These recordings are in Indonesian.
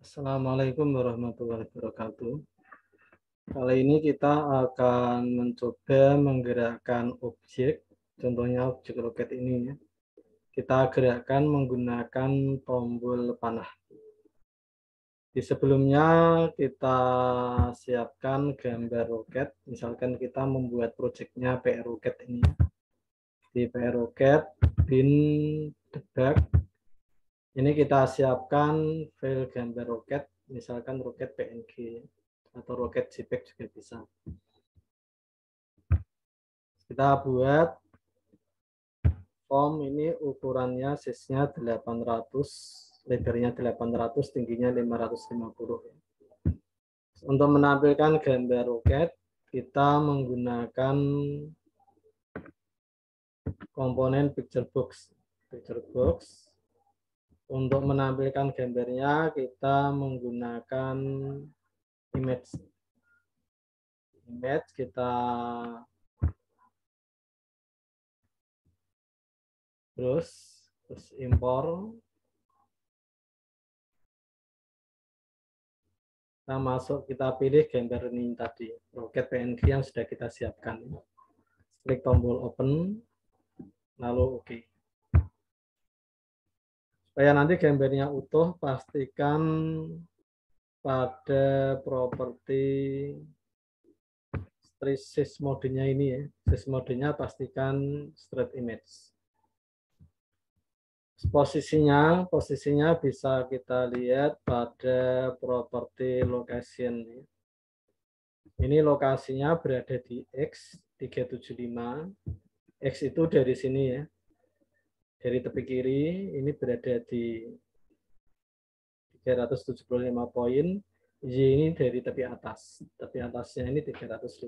Assalamualaikum warahmatullahi wabarakatuh. Kali ini kita akan mencoba menggerakkan objek, contohnya objek roket ini ya. Kita gerakkan menggunakan tombol panah. Di sebelumnya kita siapkan gambar roket, misalkan kita membuat proyeknya PR roket ini. Di PR roket, bin debug, ini kita siapkan file gambar roket, misalkan roket PNG atau roket JPEG juga bisa. Kita buat form ini, ukurannya size-nya 800, lebarnya 800, tingginya 550. Untuk menampilkan gambar roket, kita menggunakan komponen picture box. Untuk menampilkan gambarnya, kita menggunakan image. Kita terus impor. Kita pilih gambar ini tadi, roket PNG yang sudah kita siapkan. Klik tombol open, lalu OK. Supaya nanti gambarnya utuh, pastikan pada properti sys modenya ini ya. Sys modenya pastikan straight image. Posisinya bisa kita lihat pada properti location. Ini lokasinya berada di X375. X itu dari sini ya. Dari tepi kiri ini berada di 375 poin. Y ini dari tepi atas. Tepi atasnya ini 350.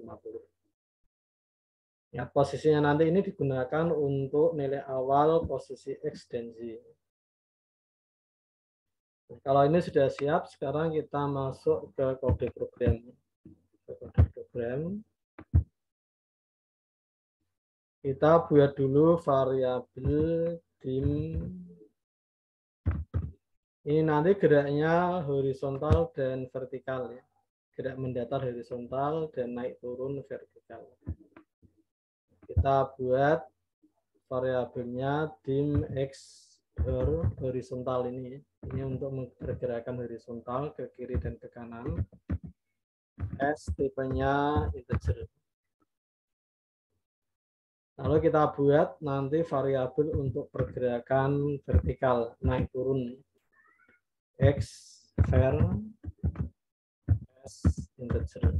Ya, posisinya nanti ini digunakan untuk nilai awal posisi X dan Y. Kalau ini sudah siap, sekarang kita masuk ke kode program. Kita buat dulu variabel dim. Ini nanti geraknya horizontal dan vertikal ya. Gerak mendatar horizontal dan naik turun vertikal. Kita buat variabelnya dim x horizontal ini. Ini untuk pergerakan horizontal ke kiri dan ke kanan. S tipenya integer. Lalu kita buat nanti variabel untuk pergerakan vertikal naik turun. X var S integer.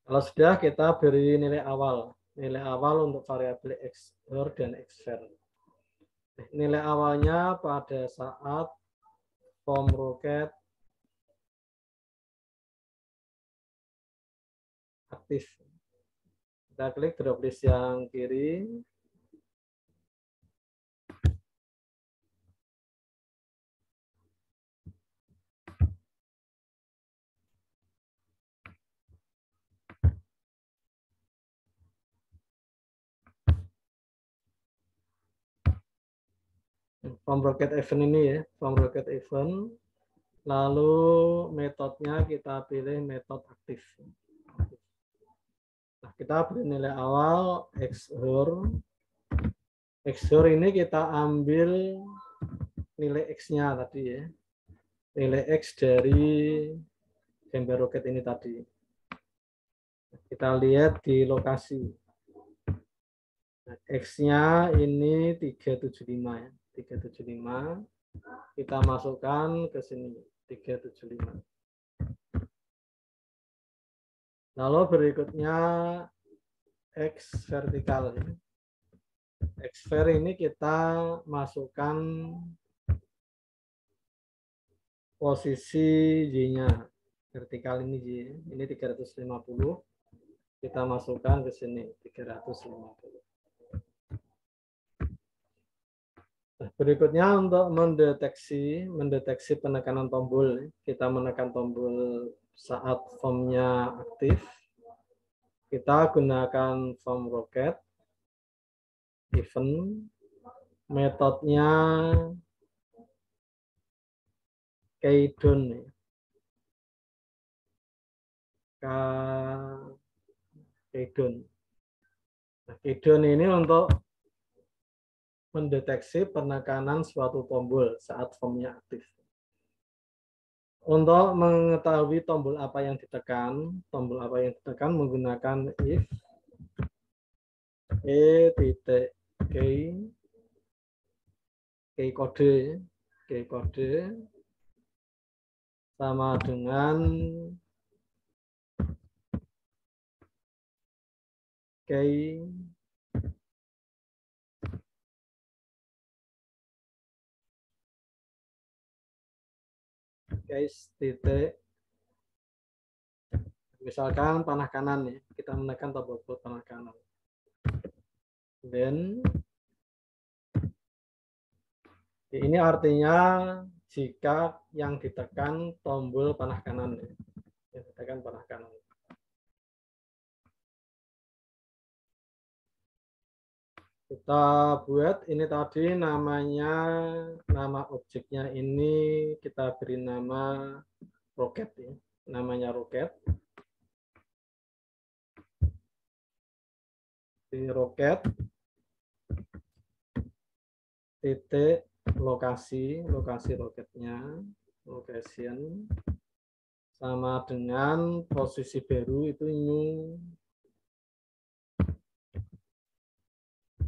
Kalau sudah, kita beri nilai awal. Nilai awal untuk variabel x dan x var. Nilai awalnya pada saat form roket aktif. Kita klik drop list yang kiri. Form rocket event ini ya, form rocket event. Lalu metodenya kita pilih metode aktif. Nah, kita beri nilai awal xor. Xor ini kita ambil nilai x-nya tadi ya. Nilai x dari gambar roket ini tadi. Kita lihat di lokasi. X-nya ini 375 ya. 375. Kita masukkan ke sini 375. Lalu berikutnya X vertikal. X ver ini kita masukkan posisi Y-nya. Vertikal ini Y. Ini 350. Kita masukkan ke sini 350. Berikutnya untuk mendeteksi penekanan tombol, kita menekan tombol saat formnya aktif. Kita gunakan form rocket event, metodenya Keidon nih. Keidon. Nah, keidon ini untuk mendeteksi penekanan suatu tombol saat formnya aktif. Untuk mengetahui tombol apa yang ditekan menggunakan if titik kode sama dengan titik, misalkan panah kanan nih, kita menekan tombol panah kanan. Then ini artinya jika yang ditekan tombol panah kanan nih. Yang ditekan panah kanan. Kita buat ini tadi namanya, nama objeknya ini kita beri nama roket ya. Namanya roket. Di roket titik lokasi roketnya, location sama dengan posisi baru itu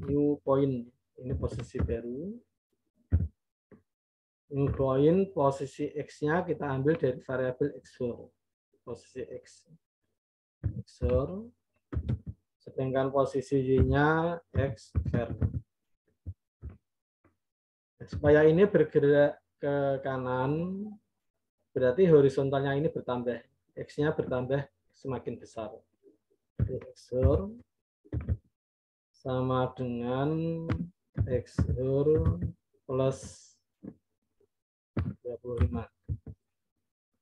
new point. Ini posisi baru. New point, posisi X-nya kita ambil dari variabel XOR. Posisi X. XOR. Sedangkan posisi Y-nya X var. Supaya ini bergerak ke kanan, berarti horizontalnya ini bertambah. X-nya bertambah semakin besar. Jadi XOR sama dengan XOR plus 25.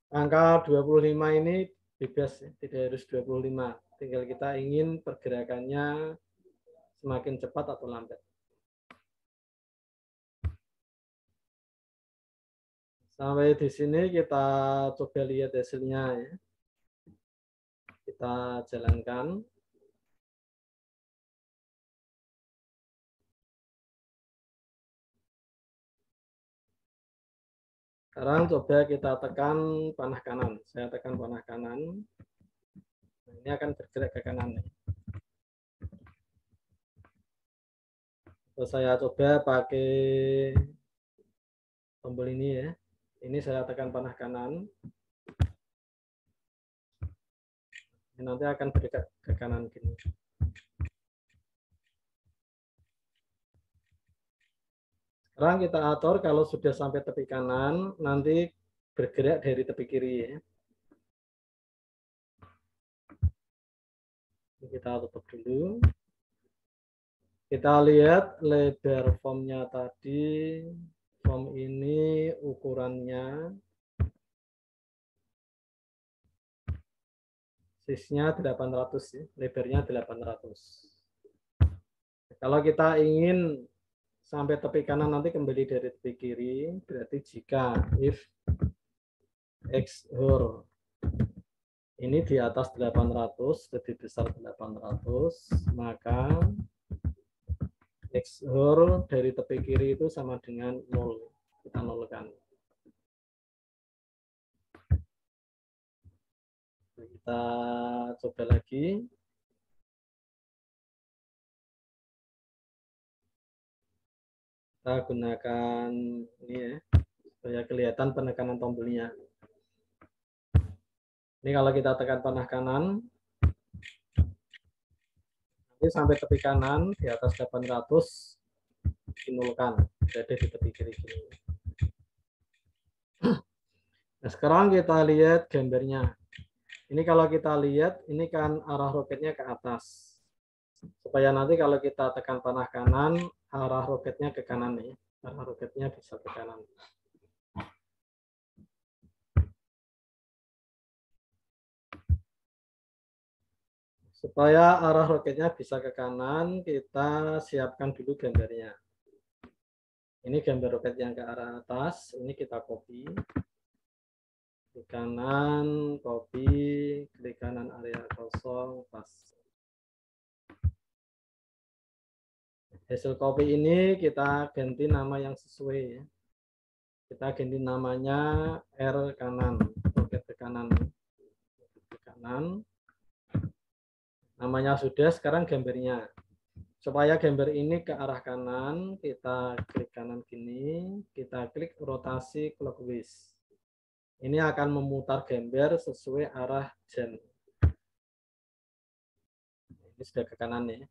Angka 25 ini bebas, tidak harus 25. Tinggal kita ingin pergerakannya semakin cepat atau lambat. Sampai di sini kita coba lihat hasilnya ya. Kita jalankan. Sekarang coba kita tekan panah kanan. Saya tekan panah kanan. Ini akan bergerak ke kanan. Terus saya coba pakai tombol ini ya. Ini saya tekan panah kanan. Ini nanti akan bergerak ke kanan gini. Sekarang kita atur kalau sudah sampai tepi kanan, nanti bergerak dari tepi kiri ya. Kita tutup dulu. Kita lihat lebar formnya tadi. Form ini ukurannya sisnya 800 ya, lebarnya 800. Kalau kita ingin sampai tepi kanan nanti kembali dari tepi kiri, berarti jika if XOR ini di atas 800, lebih besar 800, maka XOR dari tepi kiri itu sama dengan 0. Kita nolkan. Kita coba lagi. Kita gunakan ini ya, supaya kelihatan penekanan tombolnya. Ini kalau kita tekan panah kanan, nanti sampai tepi kanan di atas 800 dinolkan, berada di tepi kiri sini. Nah, sekarang kita lihat gambarnya. Ini kalau kita lihat, ini kan arah roketnya ke atas. Supaya nanti kalau kita tekan panah kanan, arah roketnya ke kanan nih. Arah roketnya bisa ke kanan. Supaya arah roketnya bisa ke kanan, kita siapkan dulu gambarnya. Ini gambar roket yang ke arah atas, ini kita copy. Klik kanan, copy, klik kanan area kosong, pas. Hasil copy ini kita ganti nama yang sesuai ya. Kita ganti namanya R kanan, roket ke kanan. Ke kanan. Namanya sudah, sekarang gambarnya. Supaya gambar ini ke arah kanan, kita klik kanan gini, kita klik rotasi clockwise. Ini akan memutar gambar sesuai arah jam. Ini sudah ke kanan ya.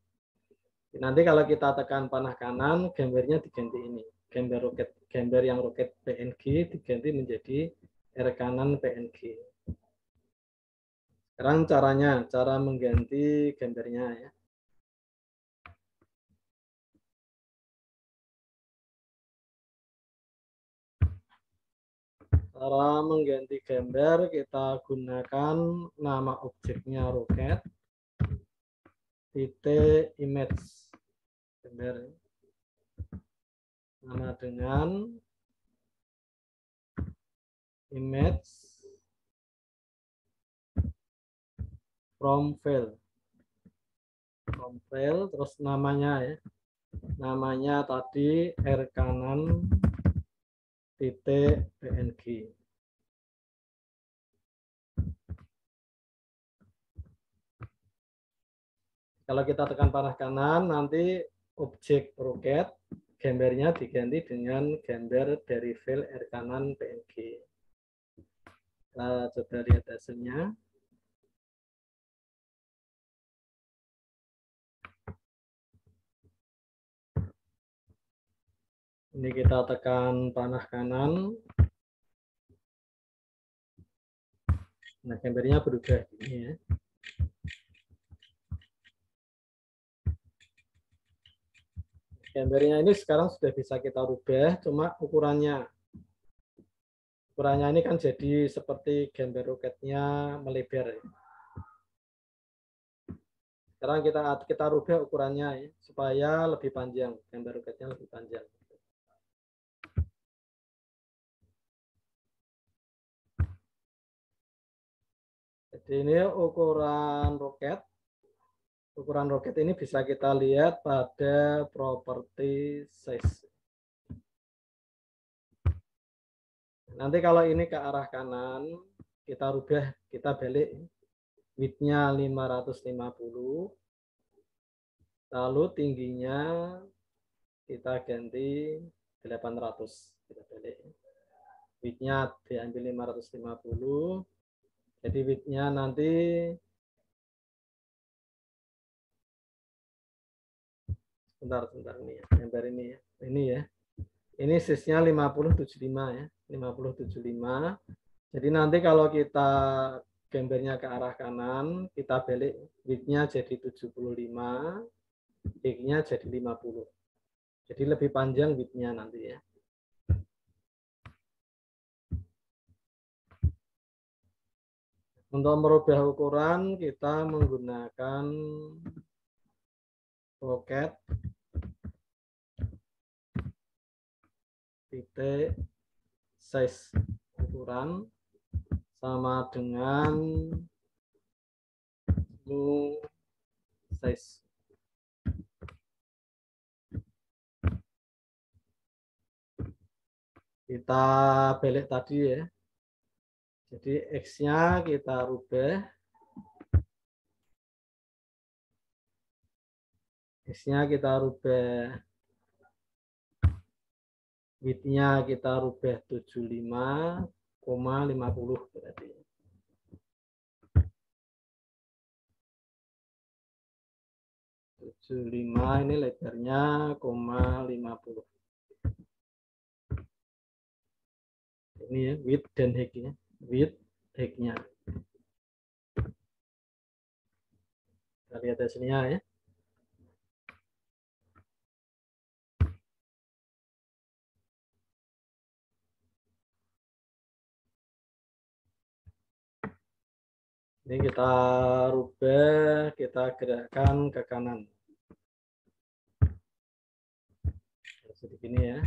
Nanti kalau kita tekan panah kanan, gambarnya diganti ini. Gambar yang roket PNG diganti menjadi R kanan PNG. Sekarang cara mengganti gambarnya ya. Cara mengganti gambar kita gunakan nama objeknya roket titik image gambar nama dengan image from file terus namanya ya, namanya tadi R kanan titik PNG. Kalau kita tekan panah kanan, nanti objek roket gambarnya diganti dengan gambar dari file R kanan PNG. Kita coba lihat hasilnya. Ini kita tekan panah kanan. Nah, gambarnya berubah ini ya. Gambarnya ini sekarang sudah bisa kita rubah, cuma ukurannya ini kan jadi seperti gambar roketnya melebar ya. Sekarang kita rubah ukurannya ya, supaya lebih panjang, gambar roketnya lebih panjang. Jadi ini ukuran roket. Ukuran roket ini bisa kita lihat pada properti size. Nanti kalau ini ke arah kanan, kita rubah, kita balik. Width-nya 550. Lalu tingginya kita ganti 800. Kita balik. Width-nya diambil 550. Jadi width-nya nanti sebentar ini ya, gambar ini ya. Ini ya. Ini size-nya 5075 ya. 5075. Jadi nanti kalau kita gambarnya ke arah kanan, kita balik width-nya jadi 75, height-nya jadi 50. Jadi lebih panjang width-nya nanti ya. Untuk merubah ukuran kita menggunakan roket titik size ukuran sama dengan new size. Kita balik tadi ya. Jadi X-nya kita rubah. X-nya kita rubah. Width-nya kita rubah 75,50 berarti. 75 ini lebarnya 0,50. Ini ya, width dan height-nya. Width, height-nya. Kita lihat hasilnya ya. Ini kita rubah, kita gerakkan ke kanan. Seperti ini ya.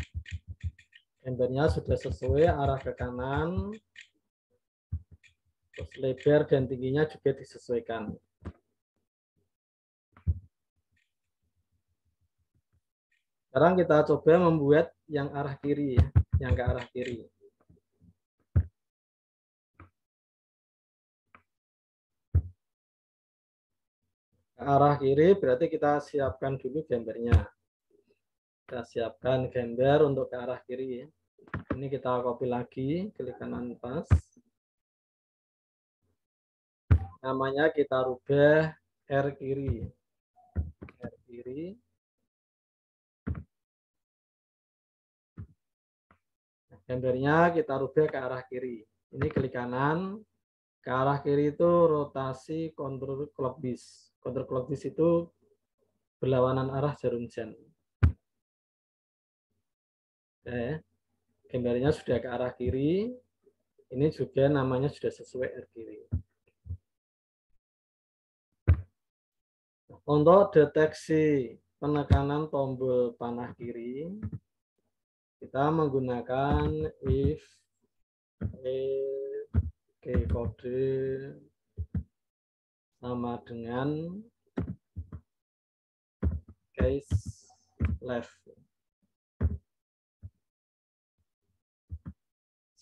Gambarnya sudah sesuai arah ke kanan. Terus lebar dan tingginya juga disesuaikan. Sekarang kita coba membuat yang arah kiri ya, yang ke arah kiri. Ke arah kiri berarti kita siapkan dulu gambarnya. Kita siapkan gambar untuk ke arah kiri ya. Ini kita copy lagi, klik kanan pas. Namanya kita rubah R kiri. R kiri. Gambarnya kita rubah ke arah kiri. Ini klik kanan. Ke arah kiri itu rotasi counter clockwise. Counter clockwise itu berlawanan arah jarum jam. Oke. Gambarnya sudah ke arah kiri. Ini juga namanya sudah sesuai R kiri. Untuk deteksi penekanan tombol panah kiri, kita menggunakan if kode sama dengan case left.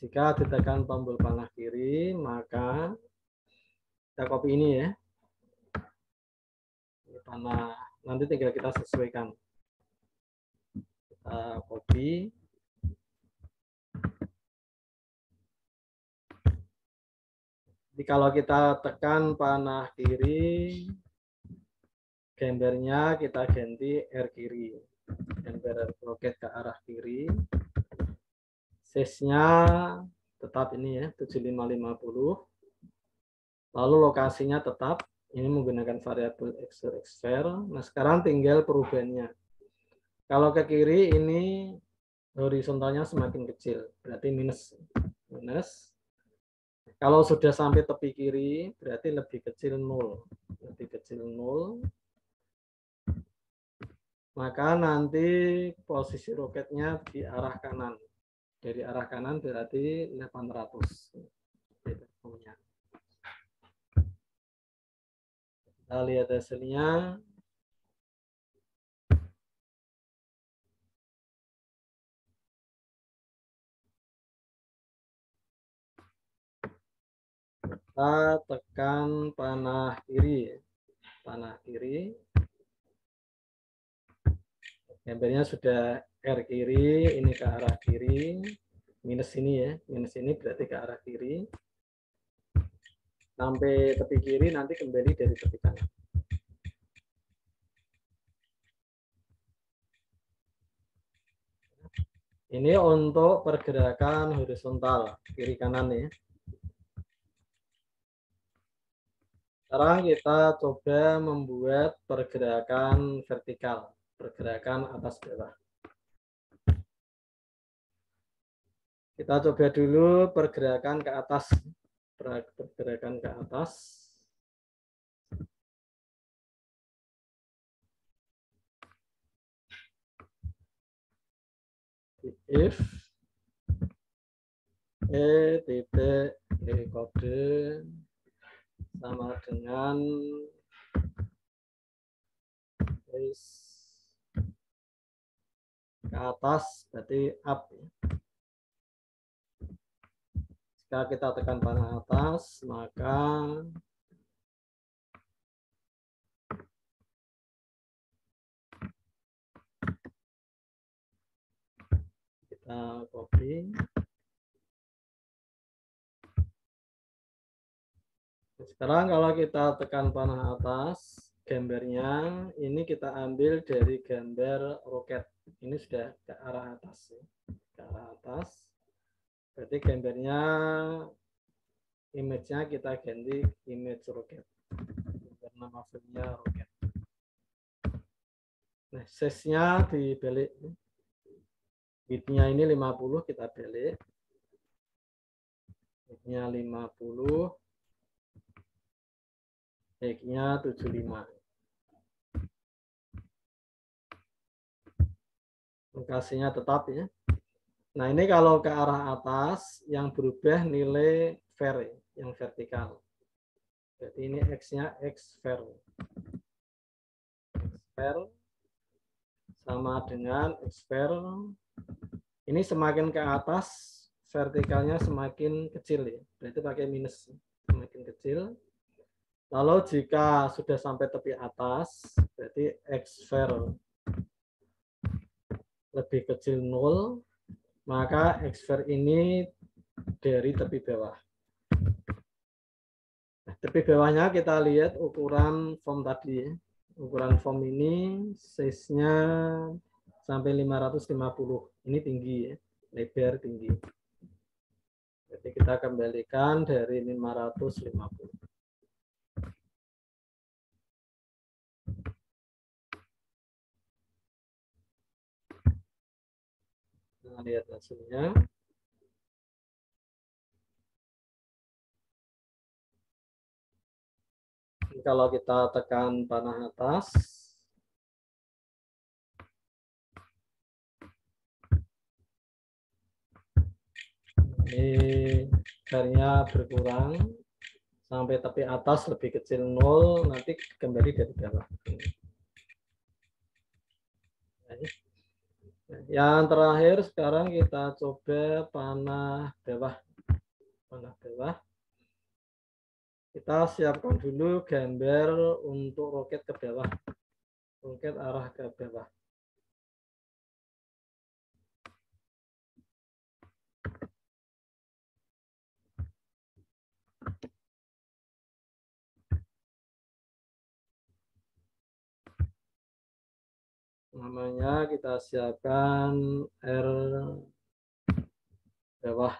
Jika ditekan tombol panah kiri, maka kita copy ini ya. Ini panah, nanti tinggal kita sesuaikan. Kita copy. Jadi kalau kita tekan panah kiri, gambarnya kita ganti R kiri. Gambar roket ke arah kiri. Size-nya tetap ini ya, 7550. Lalu lokasinya tetap, ini menggunakan variabel expert. Nah, sekarang tinggal perubahannya. Kalau ke kiri ini horizontalnya semakin kecil, berarti minus. Minus. Kalau sudah sampai tepi kiri, berarti lebih kecil 0. Lebih kecil 0. Maka nanti posisi roketnya di arah kanan. Dari arah kanan berarti 800. Kita lihat hasilnya. Kita tekan panah kiri. Panah kiri. Gambarnya sudah R kiri, ini ke arah kiri. Minus ini ya, minus ini berarti ke arah kiri. Sampai tepi kiri, nanti kembali dari tepi kanan. Ini untuk pergerakan horizontal, kiri kanan ya. Sekarang kita coba membuat pergerakan vertikal, pergerakan atas bawah. Kita coba dulu pergerakan ke atas, pergerakan ke atas. If titik kode sama dengan ke atas berarti up. Jika kita tekan panah atas, maka kita copy. Sekarang kalau kita tekan panah atas, gambarnya ini kita ambil dari gambar roket. Ini sudah ke arah atas, ke arah atas. Berarti gambarnya, image-nya kita ganti image roket. Nama filenya roket. Nah, size-nya dibalik. Width-nya ini 50, kita balik. Width-nya 50. Height-nya 75. Lokasinya tetap ya. Nah, ini kalau ke arah atas yang berubah nilai var. yang vertikal. Jadi ini X-nya X ver. X ver sama dengan X ver. Ini semakin ke atas, vertikalnya semakin kecil ya. Berarti pakai minus, semakin kecil. Lalu jika sudah sampai tepi atas, berarti X ver lebih kecil 0, maka X ver ini dari tepi bawah. Nah, tepi bawahnya kita lihat ukuran form tadi ya. Ukuran form ini size-nya sampai 550. Ini tinggi ya, lebar tinggi. Jadi kita kembalikan dari 550. Nah, lihat hasilnya. Kalau kita tekan panah atas, ini garisnya berkurang sampai tepi atas lebih kecil 0, nanti kembali dari bawah. Yang terakhir sekarang kita coba panah bawah. Panah bawah. Kita siapkan dulu gambar untuk roket ke bawah. Roket arah ke bawah. Namanya kita siapkan R bawah.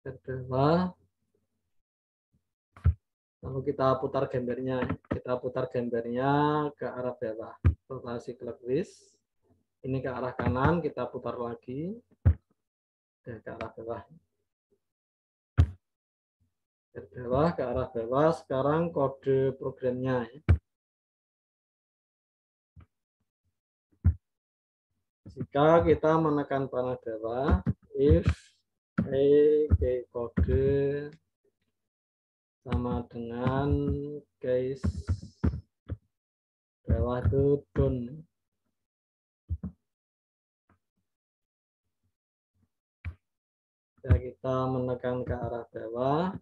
R bawah. Lalu kita putar gambarnya. Kita putar gambarnya ke arah bawah. Rotasi clockwise. Ini ke arah kanan, kita putar lagi ke arah bawah. Dari bawah ke arah bawah. Sekarang kode programnya. Jika kita menekan panah bawah, if kode sama dengan case bawah itu down. Jika kita menekan ke arah bawah,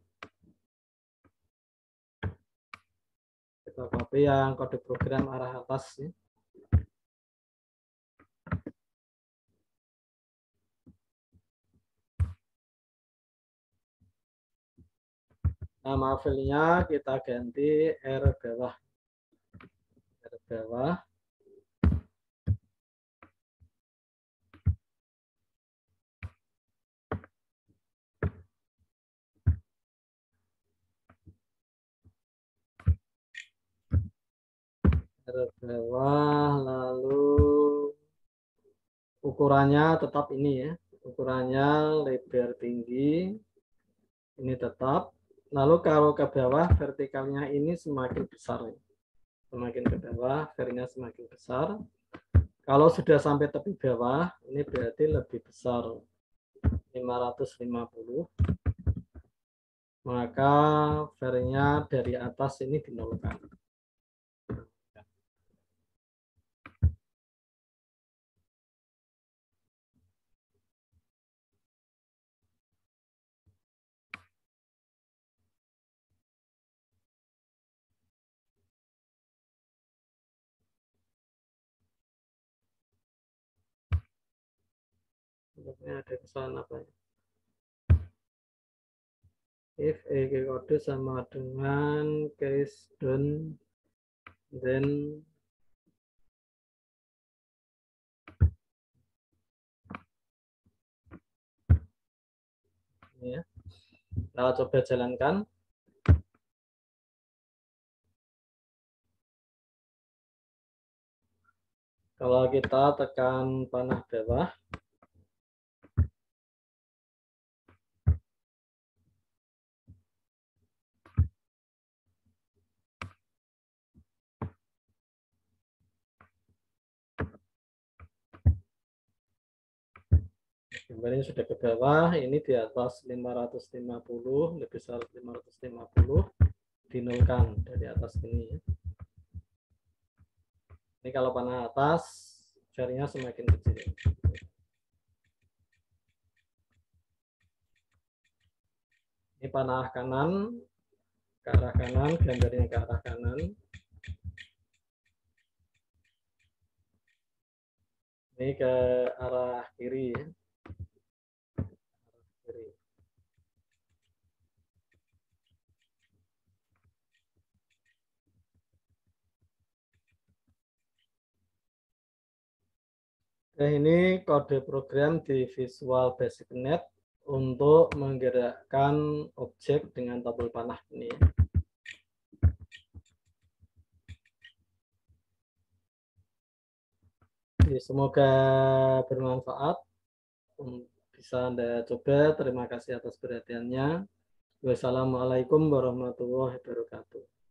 kita copy yang kode program arah atas ya. Nama filenya kita ganti R bawah. R bawah. R bawah, lalu ukurannya tetap ini ya. Ukurannya lebar tinggi. Ini tetap. Lalu kalau ke bawah vertikalnya ini semakin besar. Semakin ke bawah, vertikalnya semakin besar. Kalau sudah sampai tepi bawah, ini berarti lebih besar 550. Maka vertikalnya dari atas ini dinolkan. Ada kesalahan apa ya? If kode sama dengan case done, then ya. Kita coba jalankan. Kalau kita tekan panah bawah, Gambarnya sudah ke bawah, ini di atas 550, lebih besar 550, dinolkan dari atas ini. Ini kalau panah atas, jarinya semakin kecil. Ini panah kanan, ke arah kanan, gambarnya ke arah kanan. Ini ke arah kiri ya. Kiri. Nah, ini kode program di Visual Basic Net untuk menggerakkan objek dengan tombol panah ini. Jadi, semoga bermanfaat. Bisa Anda coba. Terima kasih atas perhatiannya. Wassalamualaikum warahmatullahi wabarakatuh.